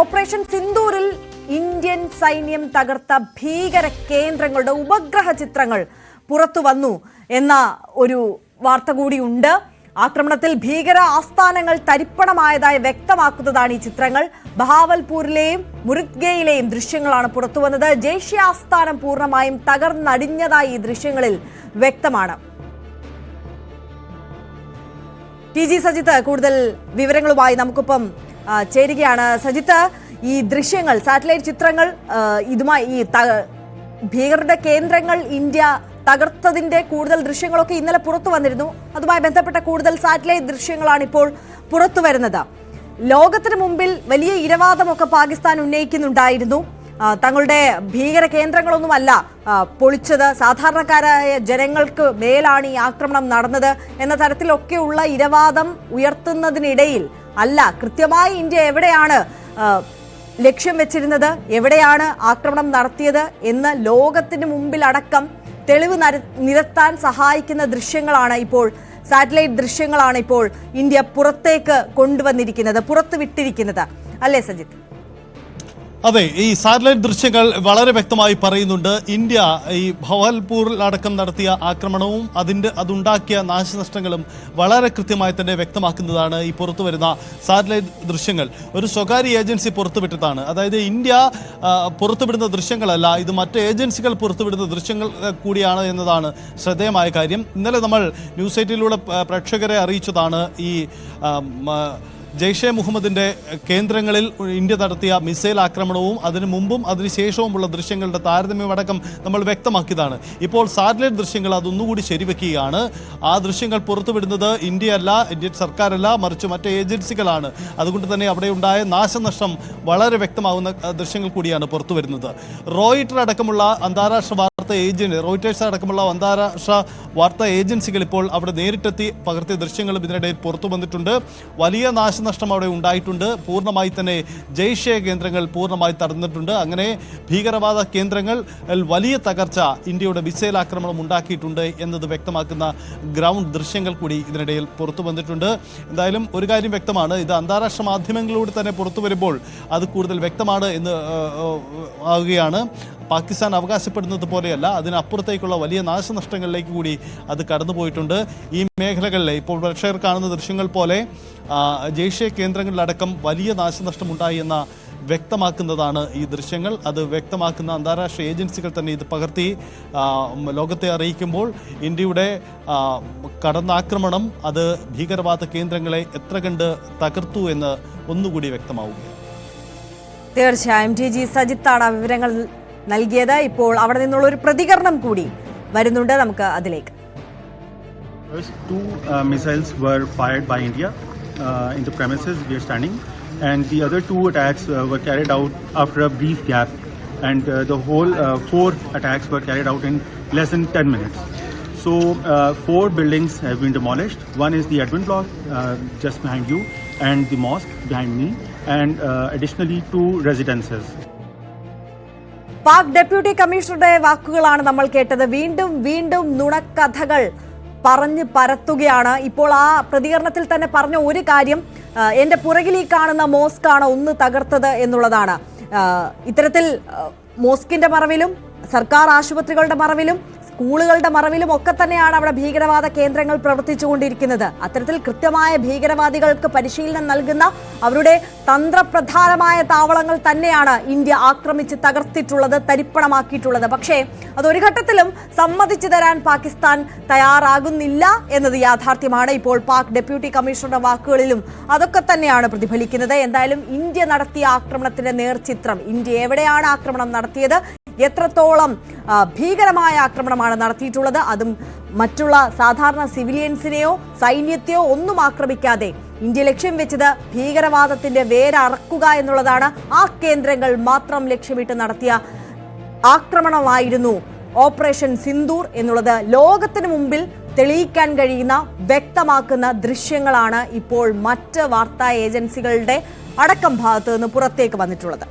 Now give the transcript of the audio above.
Operation സിന്ദൂരിൽ Indian സൈന്യം തകർത്ത ഭീകര കേന്ദ്രങ്ങളുടെ ഉപഗ്രഹ ചിത്രങ്ങൾ പുറത്തു വന്നു എന്ന ഒരു വാർത്ത കൂടിയുണ്ട്. ആക്രമണത്തിൽ ഭീകര ആസ്ഥാനങ്ങൾ തരിപ്പണമായതായി വ്യക്തമാക്കുന്നതാണ് ഈ ചിത്രങ്ങൾ. ബഹാവൽപൂരിലെയും മുറിദ്ഗയിലെയും ദൃശ്യങ്ങളാണ് പുറത്തുവന്നത്. ജെയ്ഷെ ആസ്ഥാനം പൂർണ്ണമായും തകർന്നടിഞ്ഞതായി ഈ ദൃശ്യങ്ങളിൽ വ്യക്തമാണ്. ടി ജി സജിത്ത് കൂടുതൽ വിവരങ്ങളുമായി നമുക്കൊപ്പം ചേരുകയാണ്. സജിത്ത്, ഈ ദൃശ്യങ്ങൾ, സാറ്റലൈറ്റ് ചിത്രങ്ങൾ, ഇതുമായി ഈ ഭീകരരുടെ കേന്ദ്രങ്ങൾ ഇന്ത്യ തകർത്തതിന്റെ കൂടുതൽ ദൃശ്യങ്ങളൊക്കെ ഇന്നലെ പുറത്തു വന്നിരുന്നു. അതുമായി ബന്ധപ്പെട്ട കൂടുതൽ സാറ്റലൈറ്റ് ദൃശ്യങ്ങളാണ് ഇപ്പോൾ പുറത്തു വരുന്നത്. ലോകത്തിന് മുമ്പിൽ വലിയ ഇരവാദമൊക്കെ പാകിസ്ഥാൻ ഉന്നയിക്കുന്നുണ്ടായിരുന്നു. തങ്ങളുടെ ഭീകര കേന്ദ്രങ്ങളൊന്നുമല്ല പൊളിച്ചത്, സാധാരണക്കാരായ ജനങ്ങൾക്ക് മേലാണ് ഈ ആക്രമണം നടന്നത് എന്ന തരത്തിലൊക്കെയുള്ള ഇരവാദം ഉയർത്തുന്നതിനിടയിൽ അല്ല, കൃത്യമായി ഇന്ത്യ എവിടെയാണ് ലക്ഷ്യം വെച്ചിരുന്നത്, എവിടെയാണ് ആക്രമണം നടത്തിയത് എന്ന് ലോകത്തിന് മുമ്പിൽ അടക്കം തെളിവ് നിരത്താൻ സഹായിക്കുന്ന ദൃശ്യങ്ങളാണ് ഇപ്പോൾ, സാറ്റലൈറ്റ് ദൃശ്യങ്ങളാണ് ഇപ്പോൾ ഇന്ത്യ പുറത്തേക്ക് കൊണ്ടുവന്നിരിക്കുന്നത്, പുറത്തുവിട്ടിരിക്കുന്നത്, അല്ലേ സജിത്ത്? അതെ, ഈ സാറ്റലൈറ്റ് ദൃശ്യങ്ങൾ വളരെ വ്യക്തമായി പറയുന്നുണ്ട്. ഇന്ത്യ ഈ ഭവാൽപൂരിൽ അടക്കം നടത്തിയ ആക്രമണവും അതുണ്ടാക്കിയ നാശനഷ്ടങ്ങളും വളരെ കൃത്യമായി തന്നെ വ്യക്തമാക്കുന്നതാണ് ഈ പുറത്തുവരുന്ന സാറ്റലൈറ്റ് ദൃശ്യങ്ങൾ. ഒരു സ്വകാര്യ ഏജൻസി പുറത്തുവിട്ടതാണ്. അതായത് ഇന്ത്യ പുറത്തുവിടുന്ന ദൃശ്യങ്ങളല്ല, ഇത് മറ്റ് ഏജൻസികൾ പുറത്തുവിടുന്ന ദൃശ്യങ്ങൾ കൂടിയാണ് എന്നതാണ് ശ്രദ്ധേയമായ കാര്യം. ഇന്നലെ നമ്മൾ ന്യൂസ് 8 പ്രേക്ഷകരെ അറിയിച്ചതാണ് ഈ ജെയ്ഷെ മുഹമ്മദിന്റെ കേന്ദ്രങ്ങളിൽ ഇന്ത്യ നടത്തിയ മിസൈൽ ആക്രമണവും അതിനു മുമ്പും അതിനുശേഷവുമുള്ള ദൃശ്യങ്ങളുടെ താരതമ്യമടക്കം നമ്മൾ വ്യക്തമാക്കിയതാണ്. ഇപ്പോൾ സാറ്റലൈറ്റ് ദൃശ്യങ്ങൾ അതൊന്നുകൂടി ശരിവെക്കുകയാണ്. ആ ദൃശ്യങ്ങൾ പുറത്തുവിടുന്നത് ഇന്ത്യയല്ല, ഇന്ത്യൻ സർക്കാരല്ല, മറിച്ച് മറ്റ് ഏജൻസികളാണ്. അതുകൊണ്ട് തന്നെ അവിടെ ഉണ്ടായ നാശനഷ്ടം വളരെ വ്യക്തമാവുന്ന ദൃശ്യങ്ങൾ കൂടിയാണ് പുറത്തുവരുന്നത്. റോയിട്ടർ അടക്കമുള്ള അന്താരാഷ്ട്ര റോയിറ്റേഴ്സ് അടക്കമുള്ള അന്താരാഷ്ട്ര വാർത്താ ഏജൻസികൾ ഇപ്പോൾ അവിടെ നേരിട്ടെത്തി പകർത്തിയ ദൃശ്യങ്ങളും ഇതിനിടയിൽ പുറത്തു വന്നിട്ടുണ്ട്. വലിയ നാശനഷ്ടം അവിടെ ഉണ്ടായിട്ടുണ്ട്. പൂർണ്ണമായി തന്നെ ജെയ്ഷെ കേന്ദ്രങ്ങൾ പൂർണ്ണമായി തടഞ്ഞിട്ടുണ്ട്. അങ്ങനെ ഭീകരവാദ കേന്ദ്രങ്ങൾ വലിയ തകർച്ച ഇന്ത്യയുടെ മിസൈൽ ആക്രമണം ഉണ്ടാക്കിയിട്ടുണ്ട് എന്നത് വ്യക്തമാക്കുന്ന ഗ്രൗണ്ട് ദൃശ്യങ്ങൾ കൂടി ഇതിനിടയിൽ പുറത്തു വന്നിട്ടുണ്ട്. എന്തായാലും ഒരു കാര്യം വ്യക്തമാണ്, ഇത് അന്താരാഷ്ട്ര മാധ്യമങ്ങളിലൂടെ തന്നെ പുറത്തു വരുമ്പോൾ അത് കൂടുതൽ വ്യക്തമാണ് എന്ന് ആവുകയാണ്. പാകിസ്ഥാൻ അവകാശപ്പെടുന്നത് പോലെയല്ല, അതിനപ്പുറത്തേക്കുള്ള വലിയ നാശനഷ്ടങ്ങളിലേക്ക് കൂടി അത് കടന്നുപോയിട്ടുണ്ട്. ഈ മേഖലകളിലെ ഇപ്പോൾ പ്രേക്ഷകർ കാണുന്ന ദൃശ്യങ്ങൾ പോലെ ജെയ്ഷെ കേന്ദ്രങ്ങളിലടക്കം വലിയ നാശനഷ്ടമുണ്ടായി എന്ന വ്യക്തമാക്കുന്നതാണ് ഈ ദൃശ്യങ്ങൾ. അത് വ്യക്തമാക്കുന്ന അന്താരാഷ്ട്ര ഏജൻസികൾ തന്നെ ഇത് പകർത്തി ലോകത്തെ അറിയിക്കുമ്പോൾ ഇന്ത്യയുടെ കടന്നാക്രമണം അത് ഭീകരവാദ കേന്ദ്രങ്ങളെ എത്ര കണ്ട് തകർത്തു എന്ന് ഒന്നുകൂടി വ്യക്തമാവുകയാണ്. തീർച്ചയായും ടി ജി സജിത്താണ് വിവരങ്ങൾ നൽകിയത്. ഇപ്പോൾ അവിടെ നിന്നുള്ള ഒരു പ്രതികരണം കൂടി വരുന്നുണ്ട്, നമുക്ക് അതിലേക്ക്. First two missiles were fired by India in the premises we are standing, and the other two attacks were carried out after a brief gap, and the whole 4 attacks were carried out in less than 10 minutes. So 4 buildings have been demolished. One is the admin block just behind you, and the mosque behind me, and additionally 2 residences. Pak deputy കമ്മീഷണറുടെ വാക്കുകളാണ് നമ്മൾ കേട്ടത്. വീണ്ടും വീണ്ടും നുണക്കഥകൾ പറഞ്ഞു പരത്തുകയാണ്. ഇപ്പോൾ ആ പ്രതികരണത്തിൽ തന്നെ പറഞ്ഞ ഒരു കാര്യം, എന്റെ പുറകിൽ ഈ കാണുന്ന മോസ്കാണ് ഒന്ന് തകർത്തത് എന്നുള്ളതാണ്. ഇത്തരത്തിൽ മോസ്കിന്റെ മറവിലും സർക്കാർ ആശുപത്രികളുടെ മറവിലും സ്കൂളുകളുടെ മറവിലും ഒക്കെ തന്നെയാണ് അവിടെ ഭീകരവാദ കേന്ദ്രങ്ങൾ പ്രവർത്തിച്ചുകൊണ്ടിരിക്കുന്നത്. അത്തരത്തിൽ കൃത്യമായ ഭീകരവാദികൾക്ക് പരിശീലനം നൽകുന്ന അവരുടെ തന്ത്രപ്രധാനമായ താവളങ്ങൾ തന്നെയാണ് ഇന്ത്യ ആക്രമിച്ച് തകർത്തിട്ടുള്ളത്, തരിപ്പണമാക്കിയിട്ടുള്ളത്. പക്ഷേ അതൊരു ഘട്ടത്തിലും സമ്മതിച്ചു തരാൻ പാകിസ്ഥാൻ തയ്യാറാകുന്നില്ല എന്നത് യാഥാർത്ഥ്യമാണ്. ഇപ്പോൾ പാക് ഡെപ്യൂട്ടി കമ്മീഷണറുടെ വാക്കുകളിലും അതൊക്കെ തന്നെയാണ് പ്രതിഫലിക്കുന്നത്. എന്തായാലും ഇന്ത്യ നടത്തിയ ആക്രമണത്തിന്റെ നേർചിത്രം, ഇന്ത്യ എവിടെയാണ് ആക്രമണം നടത്തിയത്, എത്രത്തോളം ഭീകരമായ ആക്രമണമാണ് നടത്തിയിട്ടുള്ളത്, അതും മറ്റുള്ള സാധാരണ സിവിലിയൻസിനെയോ സൈന്യത്തെയോ ഒന്നും ആക്രമിക്കാതെ ഇന്ത്യ ലക്ഷ്യം വെച്ചത് ഭീകരവാദത്തിന്റെ വേരറക്കുക എന്നുള്ളതാണ്. ആ കേന്ദ്രങ്ങൾ മാത്രം ലക്ഷ്യമിട്ട് നടത്തിയ ആക്രമണമായിരുന്നു ഓപ്പറേഷൻ സിന്ദൂർ എന്നുള്ളത് ലോകത്തിന് മുമ്പിൽ തെളിയിക്കാൻ കഴിയുന്ന, വ്യക്തമാക്കുന്ന ദൃശ്യങ്ങളാണ് ഇപ്പോൾ മറ്റ് വാർത്താ ഏജൻസികളുടെ അടക്കം ഭാഗത്ത് നിന്ന് പുറത്തേക്ക് വന്നിട്ടുള്ളത്.